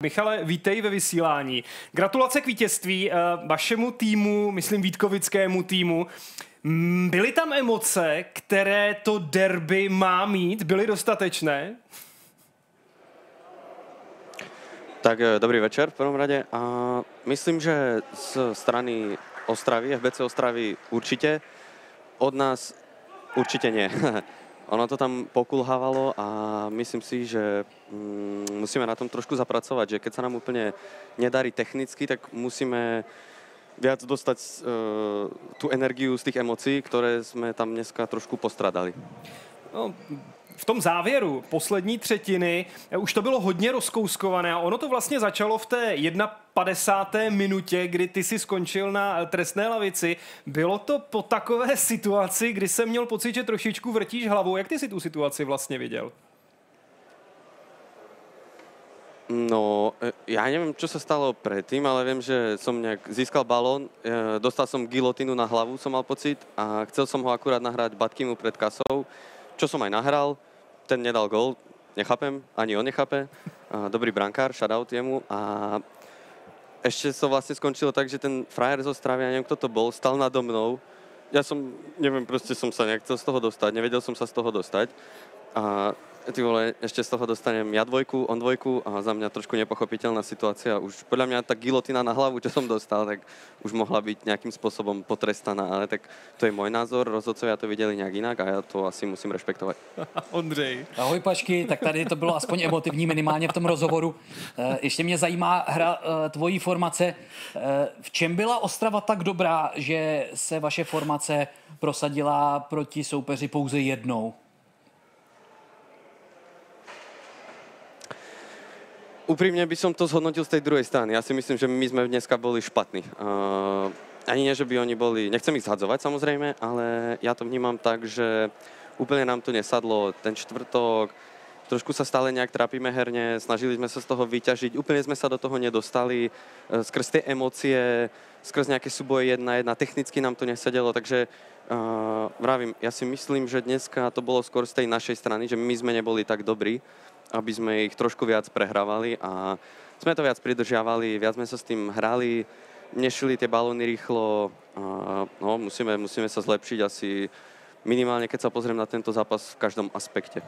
Michale, vítej ve vysílání. Gratulace k vítězství vašemu týmu, myslím Vítkovickému týmu. Byly tam emoce, které to derby má mít? Byly dostatečné? Tak dobrý večer v prvom rade. A myslím, že z strany Ostravy, FBC Ostravy určite, od nás určite nie. Ono to tam pokulhávalo a myslím si, že musíme na tom trošku zapracovať, že keď sa nám úplne nedarí technicky, tak musíme viac dostať tú energiu z tých emócií, ktoré sme tam dneska trošku postradali. No, v tom závěru poslední třetiny už to bylo hodně rozkouskované a ono to vlastně začalo v té 51. minutě, kdy ty si skončil na trestné lavici. Bylo to po takové situaci, kdy jsem měl pocit, že trošičku vrtíš hlavou. Jak ty si tu situaci vlastně viděl? No, ja neviem, čo sa stalo predtým, ale viem, že som nejak získal balón, dostal som gilotinu na hlavu, som mal pocit, a chcel som ho akurát nahrať Batkimu pred kasou, čo som aj nahral. Ten nedal gól, nechápem, ani on nechápe. Dobrý brankár, shoutout jemu. A ešte to vlastne skončilo tak, že ten frajer zo Stravy, ja neviem, kto to bol, stal nado mnou. Ja som, neviem, proste som sa nechcel z toho dostať, nevedel som sa z toho dostať. A ty vole, ešte z toho dostanem ja dvojku, on dvojku a za mňa trošku nepochopiteľná situácia. Už podľa mňa tá gilotina na hlavu, čo som dostal, tak už mohla byť nejakým spôsobom potrestaná, ale tak to je môj názor, rozhodcovia to videli nejak inak a ja to asi musím rešpektovať. Ondřej. Ahoj Pašky, tak tady to bylo aspoň emotivní minimálně v tom rozhovoru. Ještě mě zajímá hra tvojí formace. V čem byla Ostrava tak dobrá, že se vaše formace prosadila proti soupeři pouze jednou? Úprimne by som to zhodnotil z tej druhej strany. Ja si myslím, že my sme dneska boli špatní. Ani nie, že by oni boli... Nechcem ich zhadzovať samozrejme, ale ja to vnímam tak, že úplne nám to nesadlo. Ten štvrtok, trošku sa stále nejak trápime herne, snažili sme sa z toho vyťažiť, úplne sme sa do toho nedostali. Skrz tie emócie, skrz nejaké súboje 1-1, technicky nám to nesedelo, takže vravím, ja si myslím, že dneska to bolo skôr z tej našej strany, že my sme neboli tak dobrí, aby sme ich trošku viac prehrávali a sme to viac pridržiavali, viac sme sa s tým hrali, nešili tie balóny rýchlo. No, musíme sa zlepšiť asi minimálne, keď sa pozriem na tento zápas v každom aspekte.